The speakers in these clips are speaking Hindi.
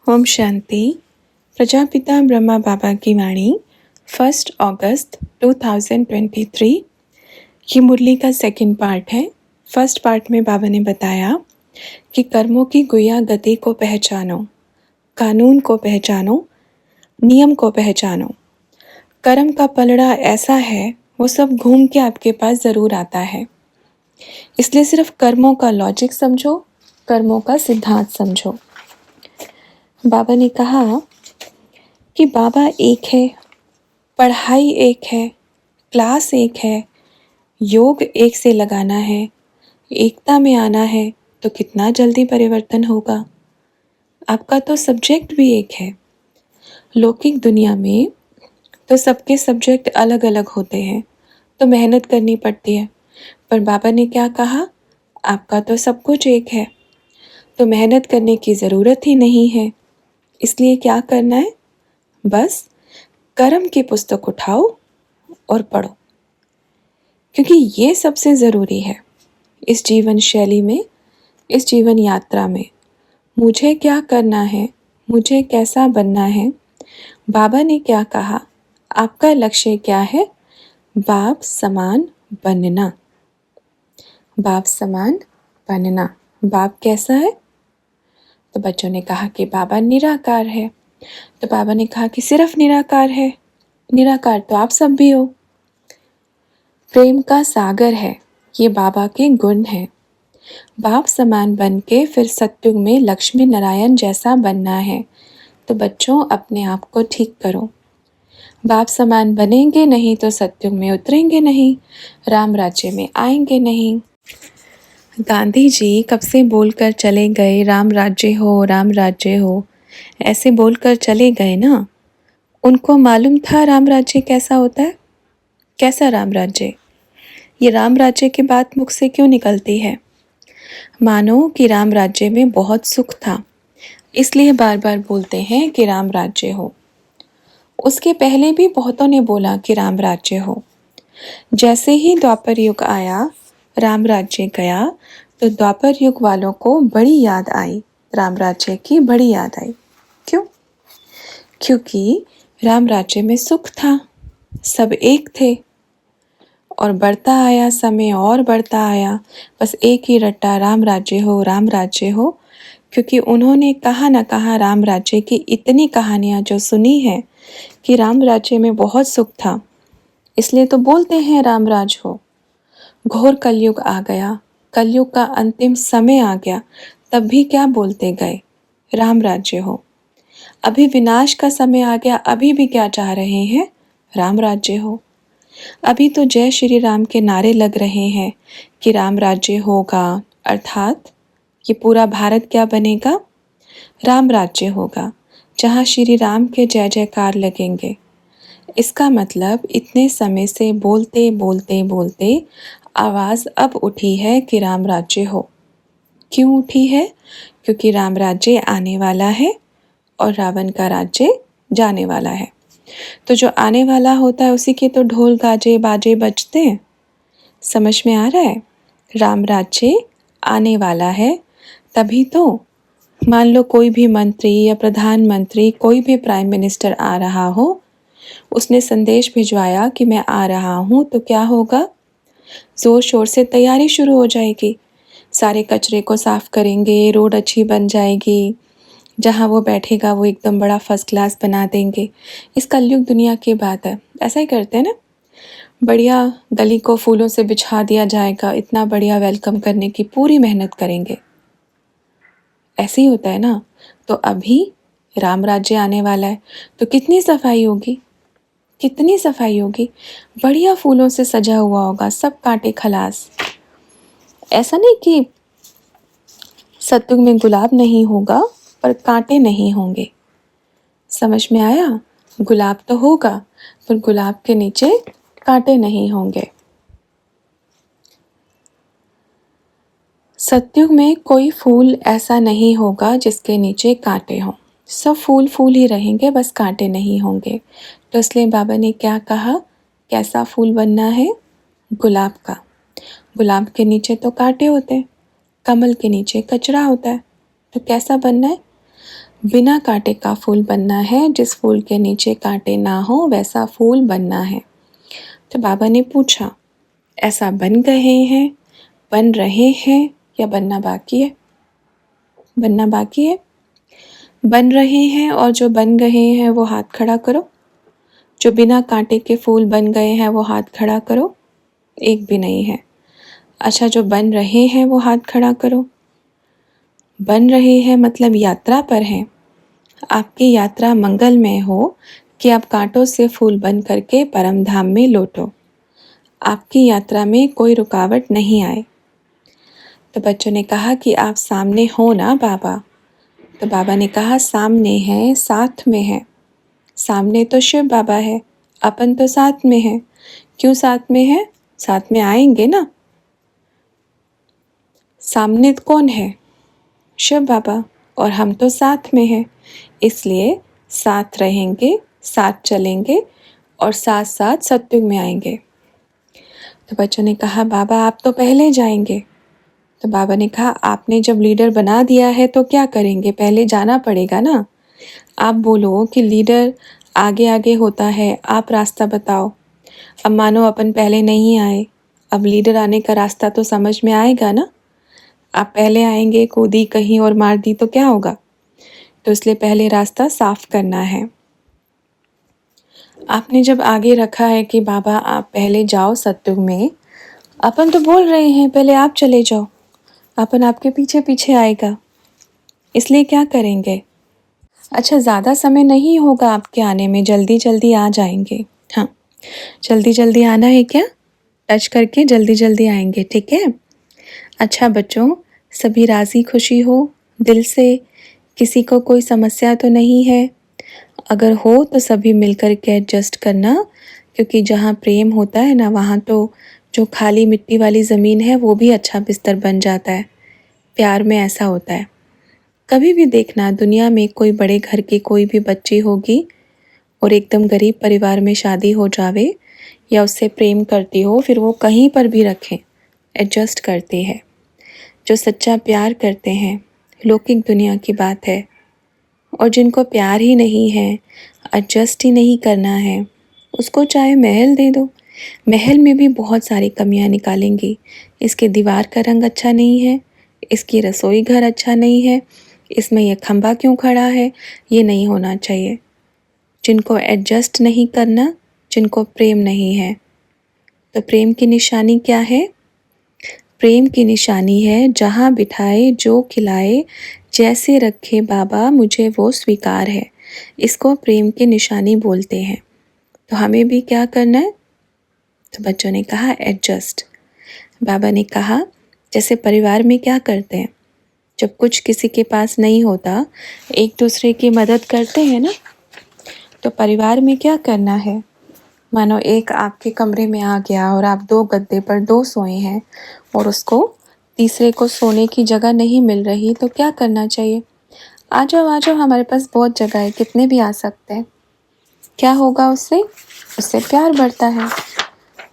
ओम शांति। प्रजापिता ब्रह्मा बाबा की वाणी 1 अगस्त 2023। ये मुरली का सेकंड पार्ट है। फर्स्ट पार्ट में बाबा ने बताया कि कर्मों की गुया गति को पहचानो, कानून को पहचानो, नियम को पहचानो। कर्म का पलड़ा ऐसा है, वो सब घूम के आपके पास ज़रूर आता है। इसलिए सिर्फ कर्मों का लॉजिक समझो, कर्मों का सिद्धांत समझो। बाबा ने कहा कि बाबा एक है, पढ़ाई एक है, क्लास एक है, योग एक से लगाना है, एकता में आना है तो कितना जल्दी परिवर्तन होगा। आपका तो सब्जेक्ट भी एक है। लौकिक दुनिया में तो सबके सब्जेक्ट अलग अलग होते हैं, तो मेहनत करनी पड़ती है। पर बाबा ने क्या कहा, आपका तो सब कुछ एक है, तो मेहनत करने की ज़रूरत ही नहीं है। इसलिए क्या करना है, बस कर्म की पुस्तक उठाओ और पढ़ो, क्योंकि ये सबसे ज़रूरी है इस जीवन शैली में, इस जीवन यात्रा में। मुझे क्या करना है, मुझे कैसा बनना है, बाबा ने क्या कहा, आपका लक्ष्य क्या है, बाप समान बनना। बाप समान बनना। बाप कैसा है? तो बच्चों ने कहा कि बाबा निराकार है। तो बाबा ने कहा कि सिर्फ निराकार है? निराकार तो आप सब भी हो। प्रेम का सागर है, ये बाबा के गुण हैं। बाप समान बन के फिर सत्युग में लक्ष्मी नारायण जैसा बनना है। तो बच्चों अपने आप को ठीक करो। बाप समान बनेंगे नहीं तो सत्युग में उतरेंगे नहीं, राम राज्य में आएंगे नहीं। गांधी जी कब से बोलकर चले गए, राम राज्य हो, राम राज्य हो, ऐसे बोलकर चले गए ना। उनको मालूम था राम राज्य कैसा होता है। कैसा राम राज्य? ये राम राज्य की बात मुख से क्यों निकलती है? मानो कि राम राज्य में बहुत सुख था, इसलिए बार बार बोलते हैं कि राम राज्य हो। उसके पहले भी बहुतों ने बोला कि राम राज्य हो। जैसे ही द्वापर युग आया, राम राज्य गया, तो द्वापर युग वालों को बड़ी याद आई, राम राज्य की बड़ी याद आई। क्यों? क्योंकि राम राज्य में सुख था, सब एक थे। और बढ़ता आया समय और बढ़ता आया, बस एक ही रट्टा, राम राज्य हो, राम राज्य हो। क्योंकि उन्होंने कहाँ न कहाँ राम राज्य की इतनी कहानियाँ जो सुनी है कि राम राज्य में बहुत सुख था, इसलिए तो बोलते हैं राम राज हो। घोर कलयुग आ गया, कलयुग का अंतिम समय आ गया, तब भी क्या बोलते गए, राम राज्य हो। अभी विनाश का समय आ गया, अभी भी क्या चाह रहे हैं, राम राज्य हो। अभी तो जय श्री राम के नारे लग रहे हैं कि राम राज्य होगा, अर्थात ये पूरा भारत क्या बनेगा, राम राज्य होगा, जहाँ श्री राम के जय जयकार लगेंगे। इसका मतलब इतने समय से बोलते बोलते बोलते आवाज़ अब उठी है कि राम राज्य हो। क्यों उठी है? क्योंकि राम राज्य आने वाला है और रावण का राज्य जाने वाला है। तो जो आने वाला होता है उसी के तो ढोल गाजे बाजे बजते हैं। समझ में आ रहा है? राम राज्य आने वाला है, तभी तो मान लो कोई भी मंत्री या प्रधानमंत्री, कोई भी प्राइम मिनिस्टर आ रहा हो, उसने संदेश भिजवाया कि मैं आ रहा हूँ, तो क्या होगा, ज़ोर शोर से तैयारी शुरू हो जाएगी। सारे कचरे को साफ करेंगे, रोड अच्छी बन जाएगी, जहाँ वो बैठेगा वो एकदम बड़ा फर्स्ट क्लास बना देंगे। इस कलयुग दुनिया की बात है, ऐसा ही करते हैं ना। बढ़िया गली को फूलों से बिछा दिया जाएगा, इतना बढ़िया वेलकम करने की पूरी मेहनत करेंगे। ऐसे ही होता है ना। तो अभी राम राज्य आने वाला है, तो कितनी सफाई होगी, कितनी सफाई होगी। बढ़िया फूलों से सजा हुआ होगा, सब कांटे खलास। ऐसा नहीं कि सत्युग में गुलाब नहीं होगा पर कांटे नहीं होंगे। समझ में आया? गुलाब तो होगा पर गुलाब के नीचे कांटे नहीं होंगे। सत्युग में कोई फूल ऐसा नहीं होगा जिसके नीचे कांटे हों। सब फूल फूल ही रहेंगे, बस कांटे नहीं होंगे। तो इसलिए बाबा ने क्या कहा, कैसा फूल बनना है, गुलाब का। गुलाब के नीचे तो कांटे होते हैं, कमल के नीचे कचरा होता है, तो कैसा बनना है, बिना कांटे का फूल बनना है, जिस फूल के नीचे कांटे ना हो वैसा फूल बनना है। तो बाबा ने पूछा, ऐसा बन गए हैं, बन रहे हैं या बनना बाकी है? बनना बाकी है। बन रहे हैं और जो बन गए हैं वो हाथ खड़ा करो। जो बिना कांटे के फूल बन गए हैं वो हाथ खड़ा करो। एक भी नहीं है। अच्छा, जो बन रहे हैं वो हाथ खड़ा करो। बन रहे हैं मतलब यात्रा पर हैं। आपकी यात्रा मंगलमय हो कि आप कांटों से फूल बन करके परम धाम में लौटो। आपकी यात्रा में कोई रुकावट नहीं आए। तो बच्चों ने कहा कि आप सामने हो ना बाबा? तो बाबा ने कहा, सामने है, साथ में है। सामने तो शिव बाबा है, अपन तो साथ में है। क्यों साथ में है? साथ में आएंगे ना। सामने कौन है? शिव बाबा, और हम तो साथ में हैं, इसलिए साथ रहेंगे, साथ चलेंगे और साथ साथ सत्युग में आएंगे। तो बच्चों ने कहा, बाबा आप तो पहले जाएंगे। तो बाबा ने कहा, आपने जब लीडर बना दिया है तो क्या करेंगे, पहले जाना पड़ेगा ना। आप बोलो कि लीडर आगे आगे होता है, आप रास्ता बताओ। अब मानो अपन पहले नहीं आए, अब लीडर आने का रास्ता तो समझ में आएगा ना। आप पहले आएंगे, कूदी कहीं और मार दी तो क्या होगा? तो इसलिए पहले रास्ता साफ करना है। आपने जब आगे रखा है कि बाबा आप पहले जाओ सत्युग में, अपन तो बोल रहे हैं पहले आप चले जाओ, अपन आपके पीछे पीछे आएगा, इसलिए क्या करेंगे? अच्छा, ज़्यादा समय नहीं होगा आपके आने में, जल्दी जल्दी आ जाएंगे। हाँ, जल्दी जल्दी आना है क्या? टच करके जल्दी जल्दी आएंगे, ठीक है? अच्छा बच्चों, सभी राज़ी खुशी हो दिल से? किसी को कोई समस्या तो नहीं है? अगर हो तो सभी मिलकर के एडजस्ट करना, क्योंकि जहाँ प्रेम होता है ना, वहाँ तो जो खाली मिट्टी वाली ज़मीन है वो भी अच्छा बिस्तर बन जाता है। प्यार में ऐसा होता है। कभी भी देखना, दुनिया में कोई बड़े घर की कोई भी बच्ची होगी और एकदम गरीब परिवार में शादी हो जावे या उससे प्रेम करती हो, फिर वो कहीं पर भी रखें एडजस्ट करती है। जो सच्चा प्यार करते हैं, लौकिक दुनिया की बात है। और जिनको प्यार ही नहीं है, एडजस्ट ही नहीं करना है, उसको चाहे महल दे दो, महल में भी बहुत सारी कमियां निकालेंगी। इसके दीवार का रंग अच्छा नहीं है, इसकी रसोई घर अच्छा नहीं है, इसमें यह खंभा क्यों खड़ा है, ये नहीं होना चाहिए। जिनको एडजस्ट नहीं करना, जिनको प्रेम नहीं है, तो प्रेम की निशानी क्या है? प्रेम की निशानी है, जहाँ बिठाए जो खिलाए, जैसे रखे बाबा मुझे वो स्वीकार है। इसको प्रेम की निशानी बोलते हैं। तो हमें भी क्या करना है? तो बच्चों ने कहा एडजस्ट। बाबा ने कहा, जैसे परिवार में क्या करते हैं, जब कुछ किसी के पास नहीं होता, एक दूसरे की मदद करते हैं ना। तो परिवार में क्या करना है? मानो एक आपके कमरे में आ गया और आप दो गद्दे पर दो सोए हैं और उसको तीसरे को सोने की जगह नहीं मिल रही, तो क्या करना चाहिए? आ जाओ, हमारे पास बहुत जगह है, कितने भी आ सकते हैं। क्या होगा उससे? उससे प्यार बढ़ता है।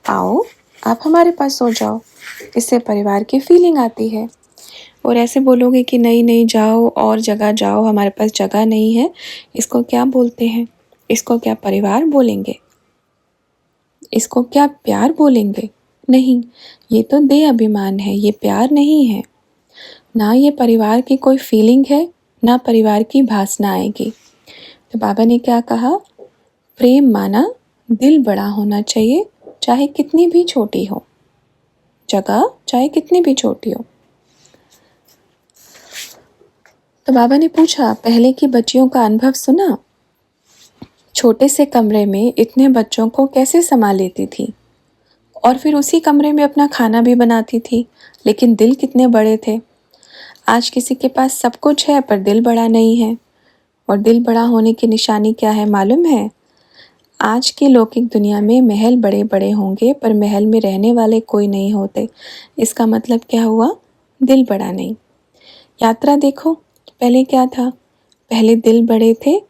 आओ, आप हमारे पास सो जाओ, इससे परिवार की फीलिंग आती है। और ऐसे बोलोगे कि नहीं नहीं जाओ और जगह जाओ, हमारे पास जगह नहीं है, इसको क्या बोलते हैं? इसको क्या परिवार बोलेंगे? इसको क्या प्यार बोलेंगे? नहीं, ये तो देह अभिमान है, ये प्यार नहीं है। ना ये परिवार की कोई फीलिंग है, ना परिवार की भावना आएगी। तो बाबा ने क्या कहा? प्रेम माना दिल बड़ा होना चाहिए, चाहे कितनी भी छोटी हो जगह, चाहे कितनी भी छोटी हो। तो बाबा ने पूछा, पहले की बच्चियों का अनुभव सुना? छोटे से कमरे में इतने बच्चों को कैसे संभाल लेती थी, और फिर उसी कमरे में अपना खाना भी बनाती थी, लेकिन दिल कितने बड़े थे। आज किसी के पास सब कुछ है पर दिल बड़ा नहीं है। और दिल बड़ा होने की निशानी क्या है मालूम है? आज की लौकिक दुनिया में महल बड़े बड़े होंगे पर महल में रहने वाले कोई नहीं होते। इसका मतलब क्या हुआ? दिल बड़ा नहीं। यात्रा देखो, पहले क्या था? पहले दिल बड़े थे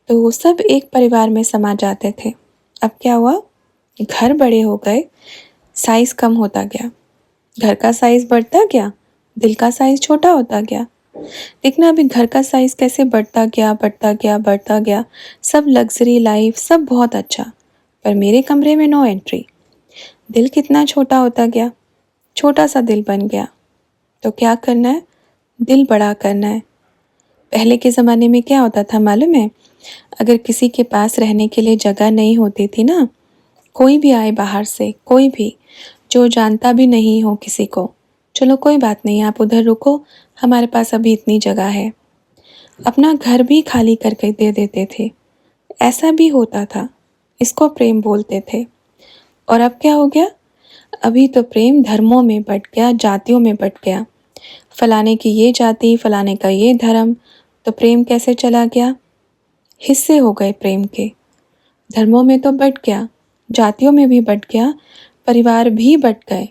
तो वो सब एक परिवार में समा जाते थे। अब क्या हुआ? घर बड़े हो गए, साइज कम होता गया। घर का साइज बढ़ता गया, दिल का साइज छोटा होता गया। देखना अभी घर का साइज़ कैसे बढ़ता गया, बढ़ता गया, बढ़ता गया। सब लग्ज़री लाइफ़, सब बहुत अच्छा, पर मेरे कमरे में नो एंट्री। दिल कितना छोटा होता गया, छोटा-सा दिल बन गया। तो क्या करना है? दिल बड़ा करना है। पहले के ज़माने में क्या होता था मालूम है? अगर किसी के पास रहने के लिए जगह नहीं होती थी ना, कोई भी आए बाहर से, कोई भी, जो जानता भी नहीं हो किसी को, चलो कोई बात नहीं, आप उधर रुको, हमारे पास अभी इतनी जगह है। अपना घर भी खाली करके दे देते थे। ऐसा भी होता था। इसको प्रेम बोलते थे। और अब क्या हो गया? अभी तो प्रेम धर्मों में बँट गया, जातियों में बँट गया। फलाने की ये जाति, फलाने का ये धर्म, तो प्रेम कैसे चला गया? हिस्से हो गए प्रेम के। धर्मों में तो बँट गया, जातियों में भी बँट गया, परिवार भी बँट गए।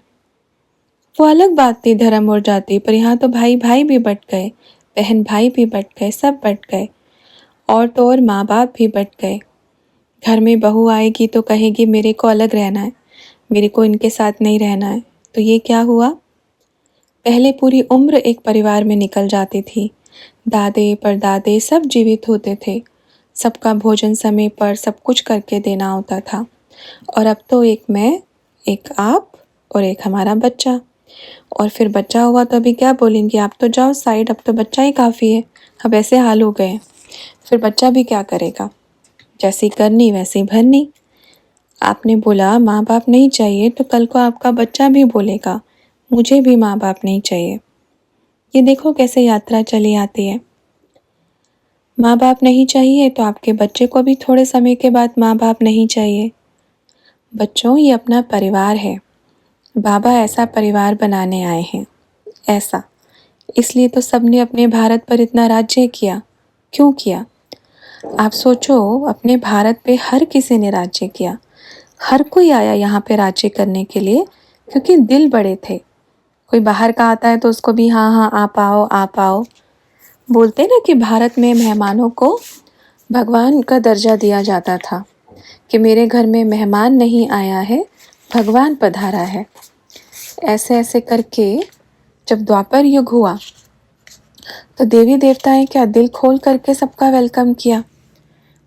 वो अलग बात थी धर्म और जाति, पर यहाँ तो भाई भाई भी बँट गए, बहन भाई भी बँट गए, सब बँट गए। और तो और माँ बाप भी बँट गए। घर में बहू आएगी तो कहेगी मेरे को अलग रहना है, मेरे को इनके साथ नहीं रहना है। तो ये क्या हुआ? पहले पूरी उम्र एक परिवार में निकल जाती थी। दादे परदादे सब जीवित होते थे। सबका भोजन समय पर सब कुछ करके देना होता था। और अब तो एक मैं, एक आप और एक हमारा बच्चा। और फिर बच्चा हुआ तो अभी क्या बोलेंगे, आप तो जाओ साइड, अब तो बच्चा ही काफ़ी है। अब ऐसे हाल हो गए। फिर बच्चा भी क्या करेगा? जैसी करनी वैसी भरनी। आपने बोला माँ बाप नहीं चाहिए, तो कल को आपका बच्चा भी बोलेगा मुझे भी माँ बाप नहीं चाहिए। ये देखो कैसे यात्रा चली आती है। माँ बाप नहीं चाहिए तो आपके बच्चे को भी थोड़े समय के बाद माँ बाप नहीं चाहिए। बच्चों, ये अपना परिवार है। बाबा ऐसा परिवार बनाने आए हैं, ऐसा। इसलिए तो सबने अपने भारत पर इतना राज्य किया। क्यों किया? आप सोचो, अपने भारत पे हर किसी ने राज्य किया। हर कोई आया यहाँ पे राज्य करने के लिए, क्योंकि दिल बड़े थे। कोई बाहर का आता है तो उसको भी हाँ हाँ आप आओ आप आओ बोलते ना, कि भारत में मेहमानों को भगवान का दर्जा दिया जाता था, कि मेरे घर में मेहमान नहीं आया है, भगवान पधारा है। ऐसे ऐसे करके जब द्वापर युग हुआ तो देवी देवताएं क्या दिल खोल करके सबका वेलकम किया।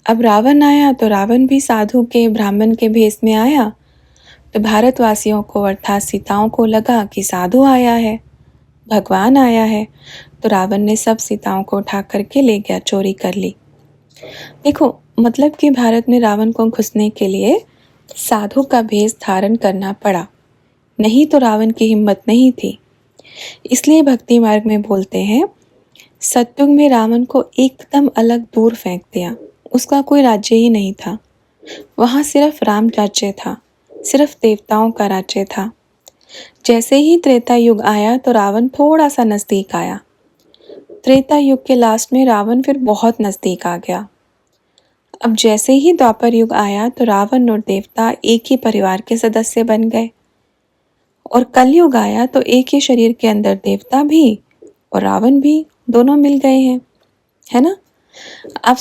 अब रावण आया तो रावण भी साधु के, ब्राह्मण के भेष में आया। तो भारतवासियों को अर्थात सीताओं को लगा कि साधु आया है, भगवान आया है। तो रावण ने सब सीताओं को उठा करके ले गया, चोरी कर ली। देखो मतलब कि भारत में रावण को घुसने के लिए साधु का भेष धारण करना पड़ा, नहीं तो रावण की हिम्मत नहीं थी। इसलिए भक्ति मार्ग में बोलते हैं, सतयुग में रावण को एकदम अलग दूर फेंक दिया। उसका कोई राज्य ही नहीं था। वहाँ सिर्फ राम राज्य था, सिर्फ देवताओं का राज्य था। जैसे ही त्रेता युग आया तो रावण थोड़ा सा नज़दीक आया। त्रेता युग के लास्ट में रावण फिर बहुत नज़दीक आ गया। अब जैसे ही द्वापर युग आया तो रावण और देवता एक ही परिवार के सदस्य बन गए। और कलयुग आया तो एक ही शरीर के अंदर देवता भी और रावण भी, दोनों मिल गए हैं, है ना? आप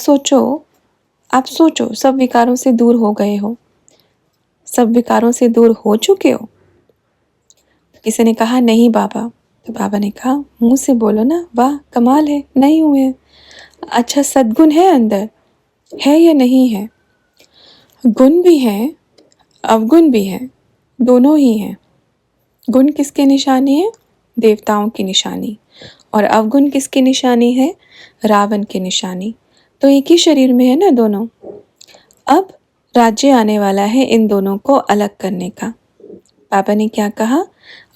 सोचो सब विकारों से दूर हो गए हो, सब विकारों से दूर हो चुके हो। तो किसी ने कहा नहीं बाबा, तो बाबा ने कहा मुंह से बोलो ना, वाह कमाल है, नहीं हुए। अच्छा, सद्गुण है अंदर, है या नहीं है? गुण भी है, अवगुण भी है, दोनों ही हैं। गुण किसके निशानी है? देवताओं की निशानी। और अवगुण किसकी निशानी है? रावण की निशानी। तो एक ही शरीर में है ना दोनों। अब राज्य आने वाला है इन दोनों को अलग करने का। बाबा ने क्या कहा?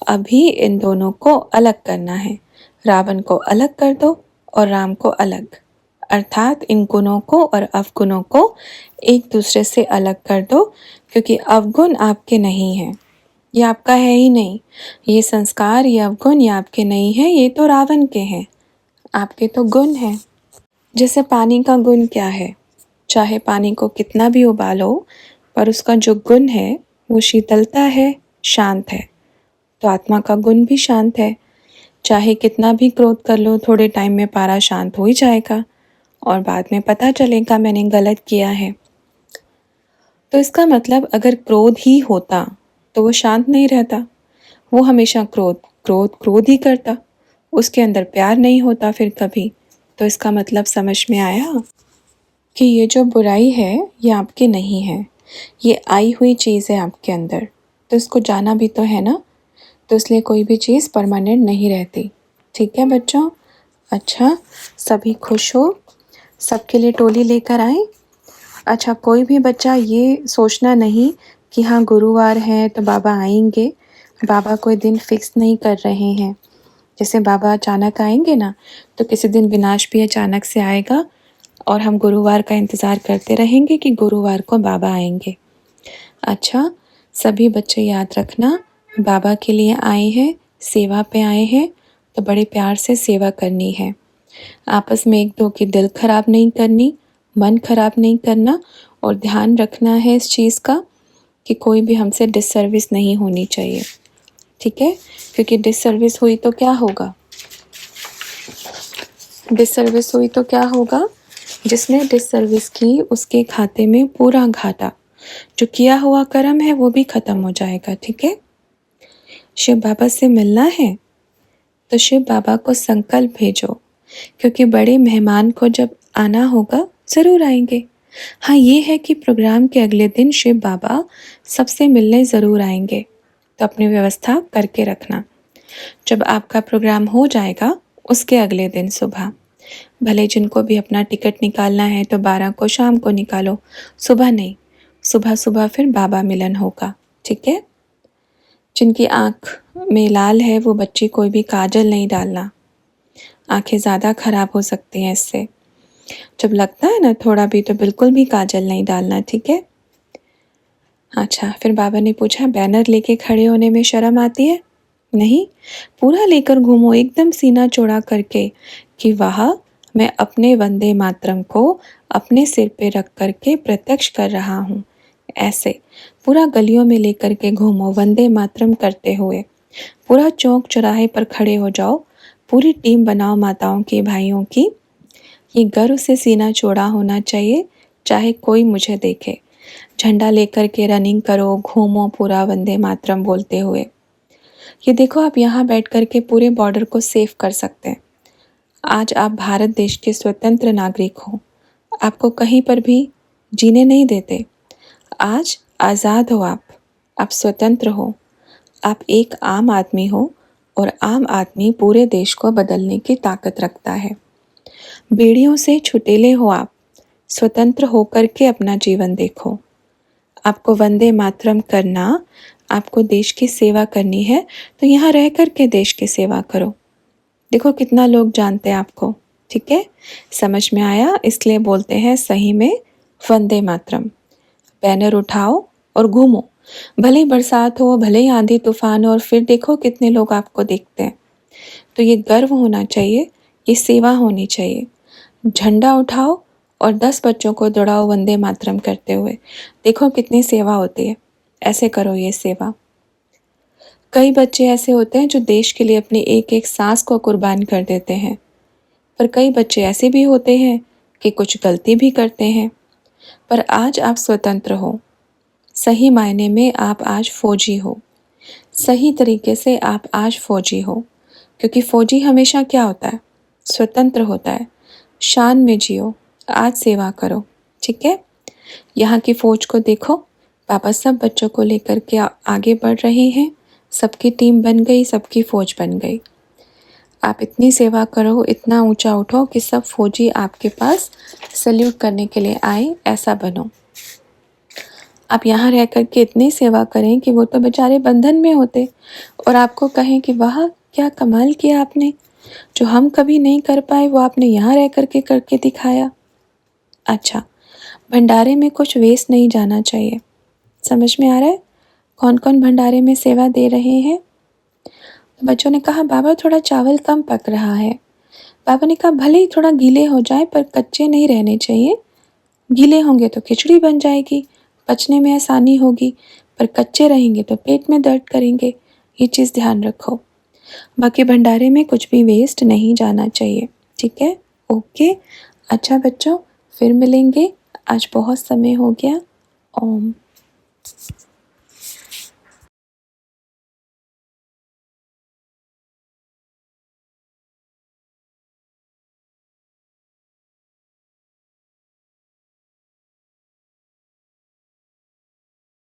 अभी इन दोनों को अलग करना है। रावण को अलग कर दो और राम को अलग, अर्थात इन गुणों को और अवगुणों को एक दूसरे से अलग कर दो, क्योंकि अवगुण आपके नहीं हैं, ये आपका है ही नहीं। ये संस्कार, ये अवगुण, ये आपके नहीं है, ये तो रावण के हैं, आपके तो गुण हैं। जैसे पानी का गुण क्या है? चाहे पानी को कितना भी उबालो, पर उसका जो गुण है वो शीतलता है, शांत है। तो आत्मा का गुण भी शांत है। चाहे कितना भी क्रोध कर लो, थोड़े टाइम में पारा शांत हो ही जाएगा और बाद में पता चलेगा मैंने गलत किया है। तो इसका मतलब अगर क्रोध ही होता तो वो शांत नहीं रहता, वो हमेशा क्रोध क्रोध क्रोध ही करता। उसके अंदर प्यार नहीं होता फिर कभी। तो इसका मतलब समझ में आया कि ये जो बुराई है ये आपकी नहीं है, ये आई हुई चीज़ है आपके अंदर। तो इसको जाना भी तो है ना। तो इसलिए कोई भी चीज़ परमानेंट नहीं रहती। ठीक है बच्चों। अच्छा, सभी खुश हो? सबके लिए टोली लेकर आए? अच्छा, कोई भी बच्चा ये सोचना नहीं कि हाँ गुरुवार है तो बाबा आएंगे। बाबा कोई दिन फिक्स नहीं कर रहे हैं। जैसे बाबा अचानक आएंगे ना, तो किसी दिन विनाश भी अचानक से आएगा और हम गुरुवार का इंतज़ार करते रहेंगे कि गुरुवार को बाबा आएंगे। अच्छा, सभी बच्चे याद रखना, बाबा के लिए आए हैं, सेवा पे आए हैं, तो बड़े प्यार से सेवा करनी है। आपस में एक दो की दिल खराब नहीं करनी, मन खराब नहीं करना, और ध्यान रखना है इस चीज़ का कि कोई भी हमसे डिससर्विस नहीं होनी चाहिए। ठीक है, क्योंकि डिससर्विस हुई तो क्या होगा? डिससर्विस हुई तो क्या होगा? जिसने डिससर्विस की उसके खाते में पूरा घाटा, जो किया हुआ कर्म है वो भी खत्म हो जाएगा। ठीक है। शिव बाबा से मिलना है तो शिव बाबा को संकल्प भेजो, क्योंकि बड़े मेहमान को जब आना होगा ज़रूर आएंगे। हाँ, ये है कि प्रोग्राम के अगले दिन शिव बाबा सबसे मिलने ज़रूर आएंगे, तो अपनी व्यवस्था करके रखना। जब आपका प्रोग्राम हो जाएगा उसके अगले दिन सुबह, भले जिनको भी अपना टिकट निकालना है तो 12 को शाम को निकालो, सुबह नहीं, सुबह सुबह फिर बाबा मिलन होगा। ठीक है। जिनकी आँख में लाल है वो बच्चे कोई भी काजल नहीं डालना, आंखें ज़्यादा खराब हो सकती हैं इससे। जब लगता है ना थोड़ा भी तो बिल्कुल भी काजल नहीं डालना। ठीक है। अच्छा, फिर बाबा ने पूछा बैनर लेके खड़े होने में शर्म आती है? नहीं, पूरा लेकर घूमो एकदम सीना चौड़ा करके कि वाह, मैं अपने वंदे मातरम को अपने सिर पे रख करके प्रत्यक्ष कर रहा हूँ। ऐसे पूरा गलियों में लेकर के घूमो वंदे मातरम करते हुए। पूरा चौक चौराहे पर खड़े हो जाओ, पूरी टीम बनाओ माताओं की, भाइयों की। ये गर्व से सीना चौड़ा होना चाहिए, चाहे कोई मुझे देखे। झंडा लेकर के रनिंग करो, घूमो पूरा वंदे मातरम बोलते हुए। ये देखो, आप यहाँ बैठ कर के पूरे बॉर्डर को सेव कर सकते हैं। आज आप भारत देश के स्वतंत्र नागरिक हो, आपको कहीं पर भी जीने नहीं देते। आज आज़ाद हो आप स्वतंत्र हो, आप एक आम आदमी हो, और आम आदमी पूरे देश को बदलने की ताकत रखता है। बेड़ियों से छुटेले हो आप, स्वतंत्र होकर के अपना जीवन देखो। आपको वंदे मातरम करना, आपको देश की सेवा करनी है, तो यहाँ रह कर के देश की सेवा करो। देखो कितना लोग जानते हैं आपको। ठीक है, समझ में आया? इसलिए बोलते हैं सही में वंदे मातरम। बैनर उठाओ और घूमो, भले ही बरसात हो, भले ही आंधी तूफान हो, और फिर देखो कितने लोग आपको देखते हैं। तो ये गर्व होना चाहिए, ये सेवा होनी चाहिए। झंडा उठाओ और 10 बच्चों को दौड़ाओ वंदे मातरम करते हुए। देखो कितनी सेवा होती है। ऐसे करो ये सेवा। कई बच्चे ऐसे होते हैं जो देश के लिए अपनी एक एक सांस को कुर्बान कर देते हैं, पर कई बच्चे ऐसे भी होते हैं कि कुछ गलती भी करते हैं। पर आज आप स्वतंत्र हो, सही मायने में आप आज फौजी हो, सही तरीके से आप आज फौजी हो। क्योंकि फौजी हमेशा क्या होता है? स्वतंत्र होता है। शान में जियो, आज सेवा करो। ठीक है। यहाँ की फौज को देखो, पापा सब बच्चों को लेकर के आगे बढ़ रहे हैं। सबकी टीम बन गई, सबकी फौज बन गई। आप इतनी सेवा करो, इतना ऊंचा उठो कि सब फौजी आपके पास सल्यूट करने के लिए आए, ऐसा बनो। आप यहाँ रह कर के इतनी सेवा करें कि वो तो बेचारे बंधन में होते और आपको कहें कि वाह क्या कमाल किया आपने, जो हम कभी नहीं कर पाए वो आपने यहाँ रह कर के करके दिखाया। अच्छा, भंडारे में कुछ वेस्ट नहीं जाना चाहिए। समझ में आ रहा है? कौन कौन भंडारे में सेवा दे रहे हैं? बच्चों ने कहा बाबा थोड़ा चावल कम पक रहा है। बाबा ने कहा भले ही थोड़ा गीले हो जाए पर कच्चे नहीं रहने चाहिए। गीले होंगे तो खिचड़ी बन जाएगी, पचने में आसानी होगी, पर कच्चे रहेंगे तो पेट में दर्द करेंगे। ये चीज़ ध्यान रखो। बाकी भंडारे में कुछ भी वेस्ट नहीं जाना चाहिए। ठीक है, ओके। अच्छा बच्चों, फिर मिलेंगे। आज बहुत समय हो गया। ओम।